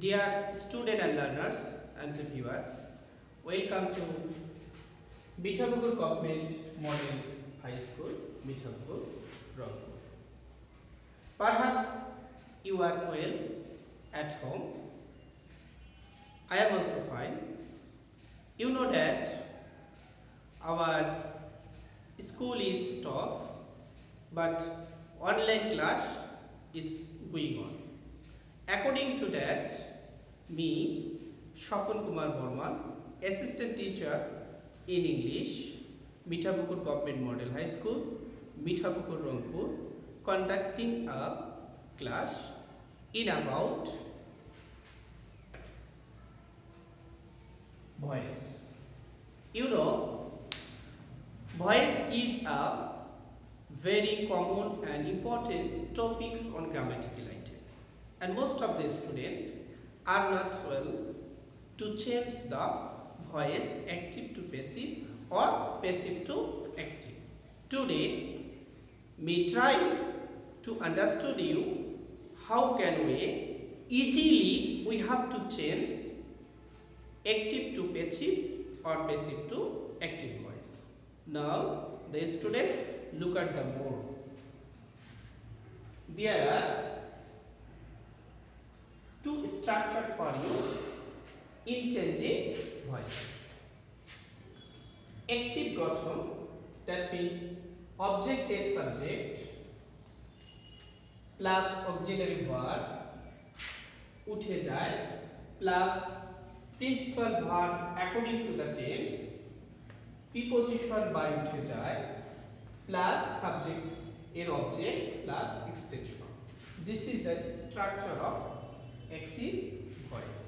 Dear student and learners and viewers, welcome to Mithapukur Government Model High School, Mithapukur, Rangpur. Perhaps you are well at home. I am also fine. You know that our school is stopped, but online class is going on. According to that, me, Shapun Kumar Burman, Assistant Teacher in English, Mithapukur Government Model High School, Mithapukur, Rangpur, conducting a class in about voice. You know, voice is a very common and important topics on grammatical item, and most of the students are not well to change the voice active to passive or passive to active. Today, me try to understand you how can we we have to change active to passive or passive to active voice. Now the student look at the board. There are two structure for you in changing voice. Active গঠন, that means object is subject plus auxiliary verb উঠে যায় plus principal verb according to the tense, preposition by উঠে যায় plus subject in object plus extension. This is the structure of active voice.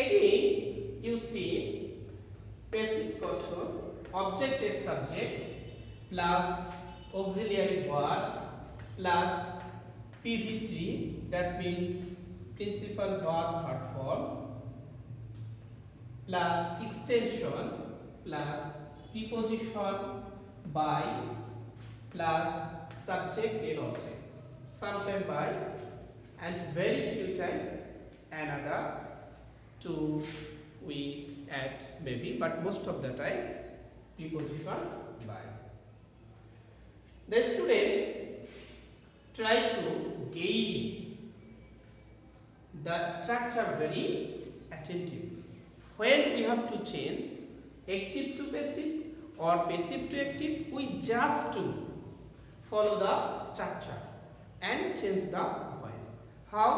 Again, you see passive গঠন, object is subject plus auxiliary verb plus PV3, that means principal verb third form, plus extension plus preposition by plus subject and object, sometime by and very few time another two we add maybe, but most of the time preposition by. The student try to gaze the structure very attentive. When we have to change active to passive or passive to active, we just to follow the structure and change the voice. How?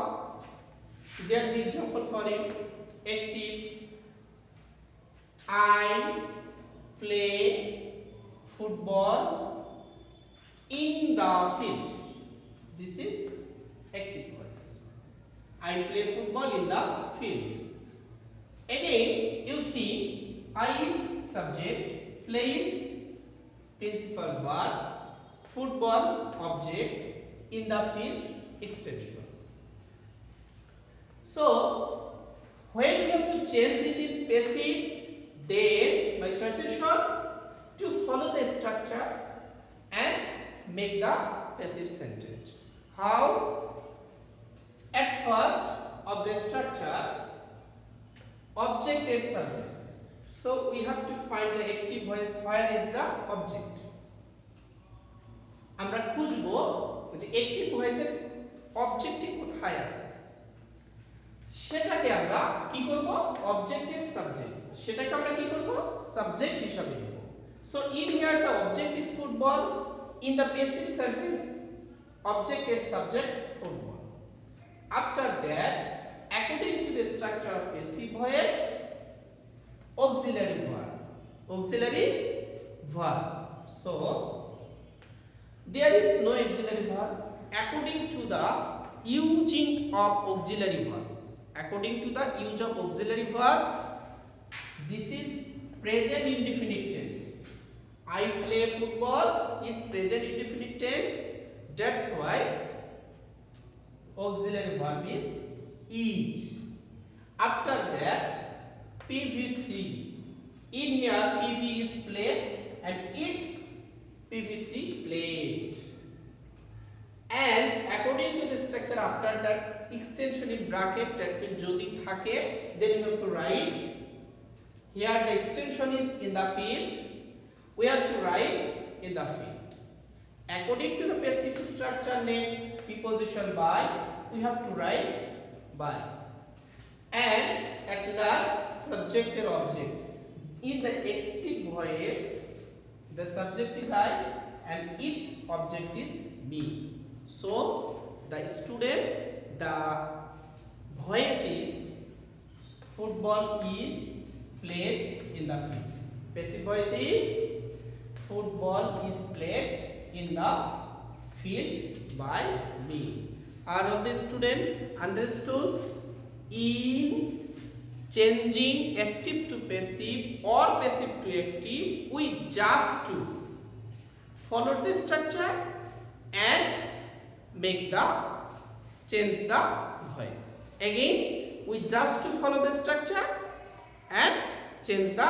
There is the example for it. Active: I play football in the field. This is active voice. I play football in the field. Again, you see I is subject, play is principal verb, football object, in the field extension. So when we have to change it in passive, then my suggestion to follow the structure and make the passive sentence. How? At first of the structure, object is subject. So we have to find the active voice. Where is the object? আমরা খুঁজবো যে active voice এর অবজেক্টটি কোথায় আছে, সেটাকে আমরা কি করব, অবজেক্টের সাবজেক্ট, সেটাকে আমরা কি করব, সাবজেক্ট হিসাবে নেব. So in here the object is football. In the passive sentence, object is subject football. After that, according to the structure of passive voice, auxiliary verb. Auxiliary verb. So there is no auxiliary verb. According to the using of auxiliary verb, according to the use of auxiliary verb, this is present indefinite tense. I play football is present indefinite tense. That's why auxiliary verb is is. After that, PV3. In here, PV is play and its PV3 played. And according to the structure, after that extension in bracket, that means jodi thake, then you have to write here the extension is in the field, we have to write in the field. According to the passive structure, next preposition by, we have to write by. And at last subject or object. In the active voice, the subject is I and its object is me. So the student, the voice is football is played in the field. Passive voice is football is played in the field by me. Are all the student understood? In changing active to passive or passive to active, we just to follow the structure and make the change the voice. Again, we just to follow the structure and change the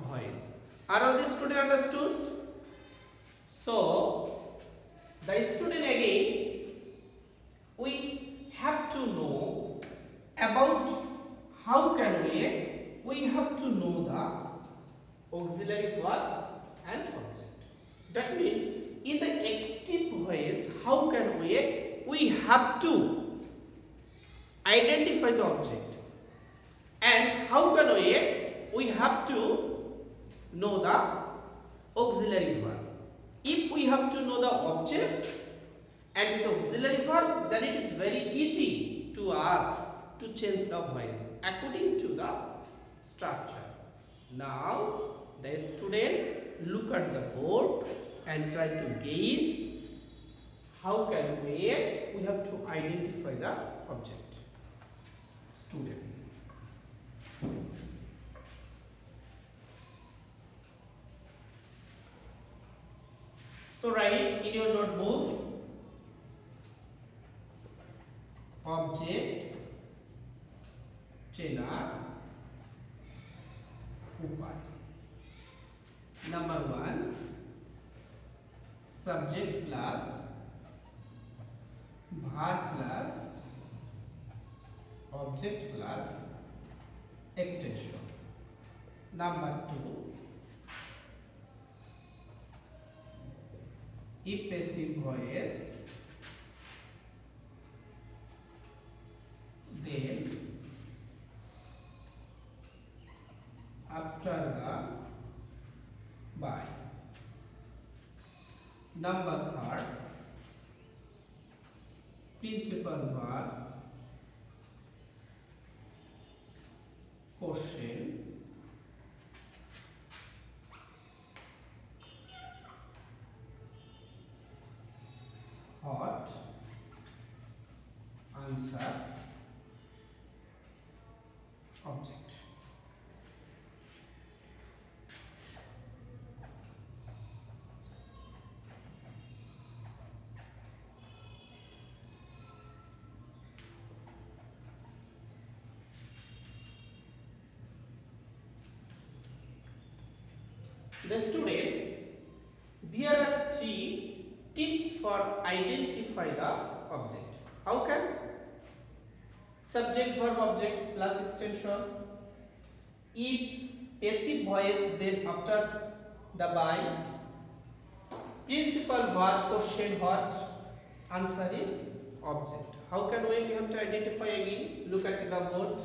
voice. Are all the student understood? So the student, again we have to know about how can we have to know the auxiliary verb and object. That means in the active voice, how can we have to identify the object, and how can we have to know the auxiliary verb. If we have to know the object and the auxiliary verb, then it is very easy to us to change the voice according to the structure. Now the student look at the board and try to guess how can we have to identify the object. Student, so write in your notebook object চেনার উপায়। Number 1, subject plus verb plus object plus extension. Number 2, if passive voice, then after the by. Number 3, principal verb, question, hot, answer, object. The student, there are 3 tips for identify the object. How can? Subject verb object plus extension. If passive voice, then after the by. Principal verb, question, what, answer is object. How can we have to identify again? Look at the board.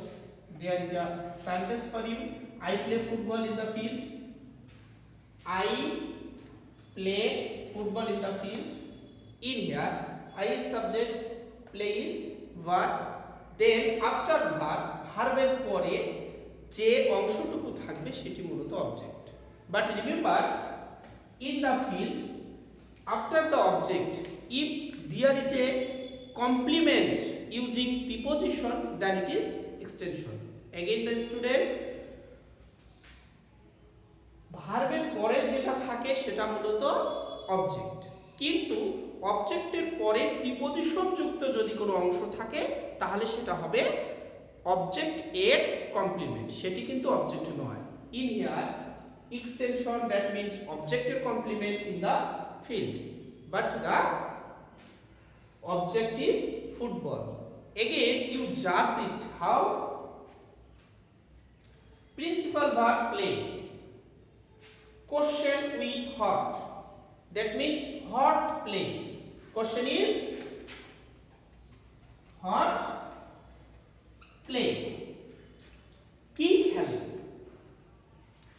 There is a sentence for you. I play football in the field. I play football in the field. In here, I is subject, play is verb. Then after verb, ভার্বের পরে যে অংশটুকু থাকবে সেটি মূলত object. But remember, in the field, after the object, if there is a complement using preposition, then it is extension. Again, the student, ভার্বের পরে যেটা থাকে সেটা মূলত অবজেক্ট, কিন্তু অবজেক্টের পরে প্রিপোজিশন যুক্ত যদি কোনো অংশ থাকে তাহলে সেটা হবে অবজেক্ট এর কমপ্লিমেন্ট, সেটি কিন্তু অবজেক্ট নয়। In here extension, that means object এর complement in the field, but the Object is football. Again, you judge it. How? Principal verb play. Question with hot. That means hot play. Question is hot play. কি খেলে?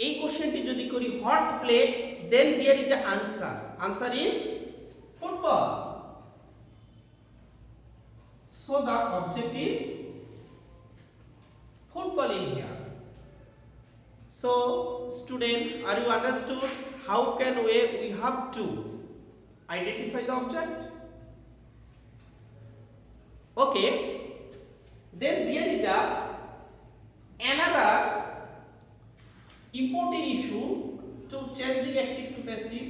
এই কোশ্চেনটি যদি করি hot play, then there is an answer. Answer is football. So the object is football in here. So students, are you understood how can we have to identify the object? Okay, then there is another important issue to changing active to passive,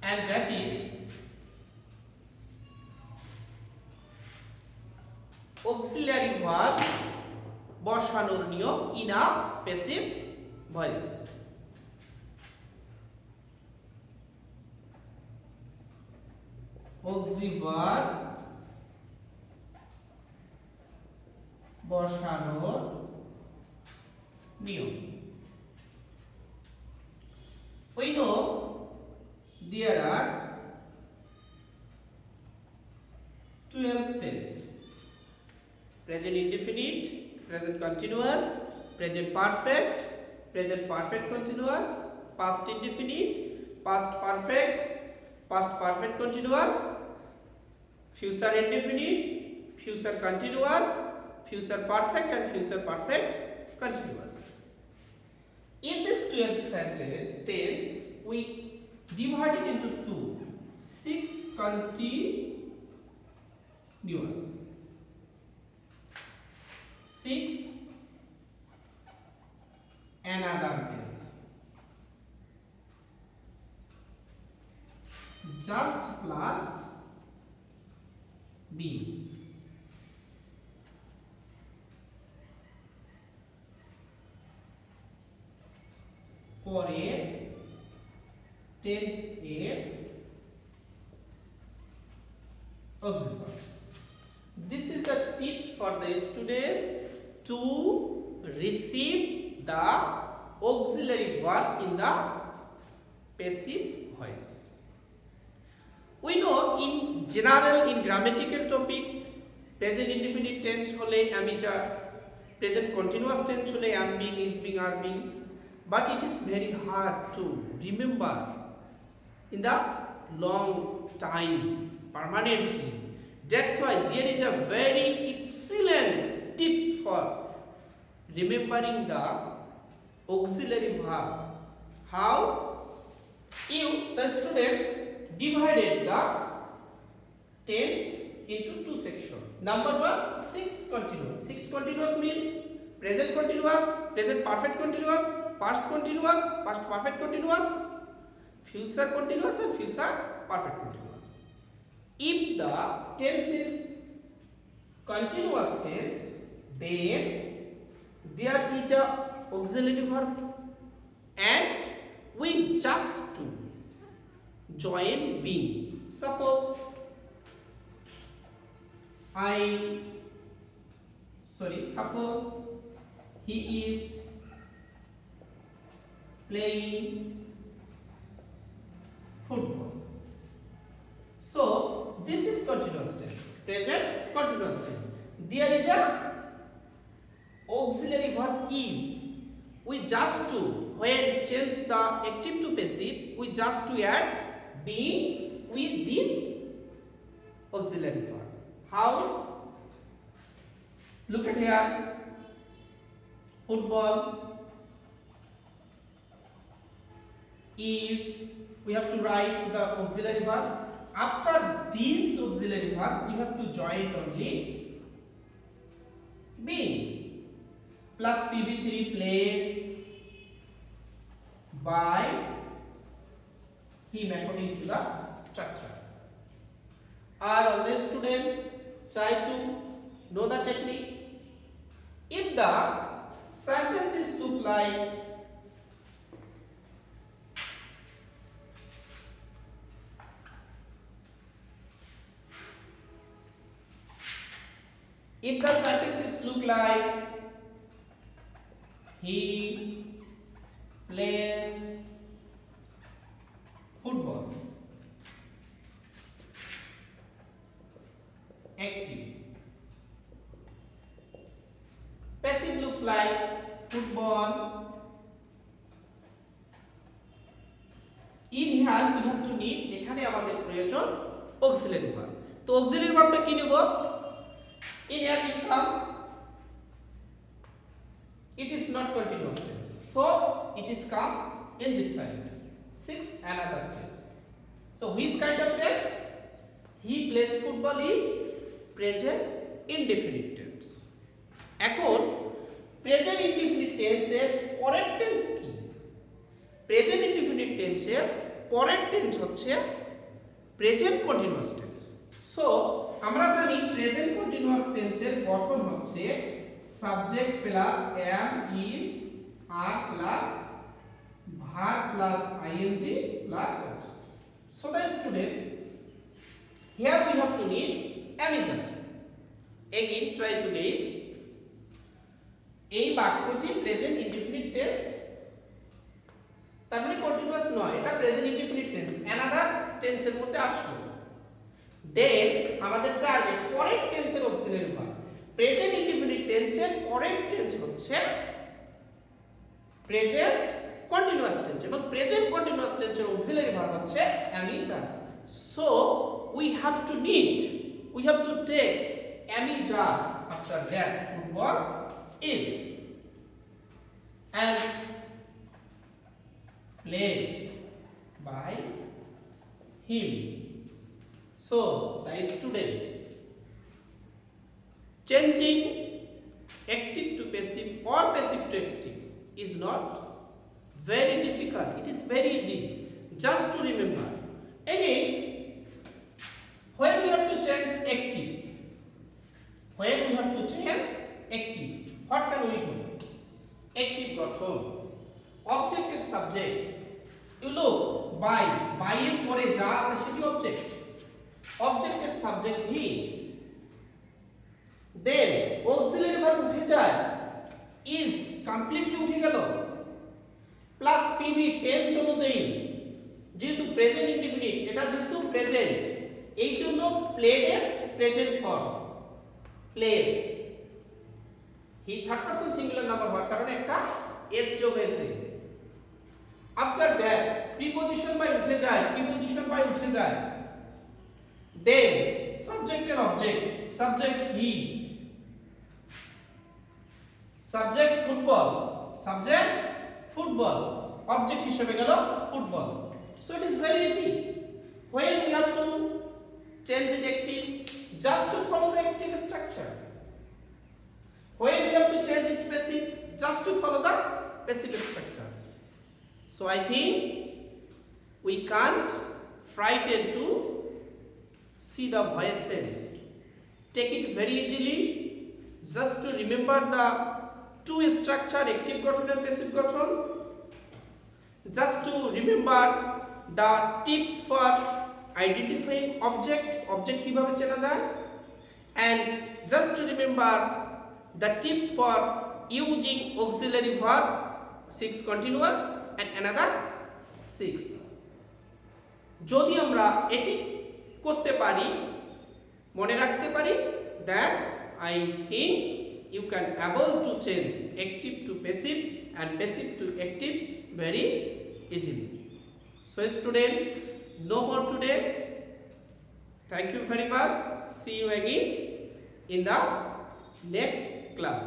and that is auxiliary verb বসানোর নিয়ম in a passive voice. auxiliary verb বসানোর নিয়ম. We know there are 12 tense: present indefinite, present continuous, present perfect, present perfect continuous, past indefinite, past perfect, past perfect continuous, future indefinite, future continuous, future perfect and future perfect continuous. In this 12th tense, we divide it into two: 6 continuous, 6 another tense. Just plus B. পরে tense এর auxiliary. This is the tips for the student to receive the auxiliary verb in the passive voice. We know in general in grammatical topics, present indefinite tense hole am is, present continuous tense hole am being, is being, are being, but it is very hard to remember in the long time permanently. That's why there is a very excellent tips for remembering the auxiliary verb. How? You, the student, divided the tense into two sections. Number one, 6 continuous. 6 continuous means present continuous, present perfect continuous, past continuous, past perfect continuous, future continuous and future perfect continuous. If the tense is continuous tense, then there is a auxiliary verb and we just to join being. Suppose suppose he is playing football. So this is continuous tense, present continuous tense. There is a auxiliary verb is. We just to, when change the active to passive, we just to add being with this auxiliary verb. How? Look at here. Football is, we have to write the auxiliary verb. After this auxiliary verb, you have to join it only being plus PV3 played by him according to the structure. Are all the student try to know the technique? If the sentence is look like If the sentences look like he plays football, active. Passive looks like football. In here we have to need এখানে আমাদের প্রয়োজন auxiliary verb. তো auxiliary verbটা কি নেব? In here will come, it is not continuous tense, so it is come in this side. 6 another tense. So which kind of tense? He plays football is present indefinite tense. এখন present indefinite টেন্সের পরের tense কি? Present indefinite টেন্সের পরের tense হচ্ছে present continuous tense. So আমরা জানি present continuous টেন্সের গঠন হচ্ছে subject plus am is are plus verb plus ing plus object. So the student, here we have to need am is are. Again try to guess. এই বাক্যটি present indefinite tense, তার মানে continuous নয়, এটা present indefinite tense another টেন্সের মধ্যে আসলো। দেন আমাদের টার্গেট পরের টেন্সের অক্সিলারি ভার্ব। প্রেজেন্ট ইনডিফিনিট টেন্সের পরের টেন্স হচ্ছে প্রেজেন্ট কন্টিনিউয়াস টেন্স এবং প্রেজেন্ট কন্টিনিউয়াস টেন্সের অক্সিলারি ভার্ব হচ্ছে am is are. So we have to take am is are after that football is and played by him. So the student, changing active to passive or passive to active is not very difficult, it is very easy. Just to remember again, when we have to change active, what can we do? Active গঠন, object is subject. You look, by এর পরে যা আছে সেটি object. Object is subject he. Then auxiliary verb উঠে যায়, is completely উঠে গেল, প্লাস pb টেন্স অনুযায়ী, যেহেতু প্রেজেন্ট ইনডিফিনিট, এটা যেহেতু প্রেজেন্ট, এই জন্য প্লেড এর present form place. He third person singular number হওয়ার কারণে একটা এস যোগ হয়েছে। আফটার দ্যাট প্রিপজিশন বাই উঠে যায়, দেন সাবজেক্ট এর অবজেক্ট, সাবজেক্ট হি, সাবজেক্ট ফুটবল, অবজেক্ট হিসেবে গেল football. So it is very easy. When we have to change it active, just to follow the active structure. When we have to change it passive, just to follow the passive structure. So I think we can't frighten to see the voice sense. Take it very easily. Just to remember the two structure, active গঠন and passive গঠন. Just to remember the tips for identifying object কিভাবে চেনা যায়, and just to remember the tips for using auxiliary verb 6 continuous and another 6. যদি আমরা এটি করতে পারি, মনে রাখতে পারি, then I think you can able to change active to passive and passive to active very easily. So student, no more today. Thank you very much. See you again in the next class.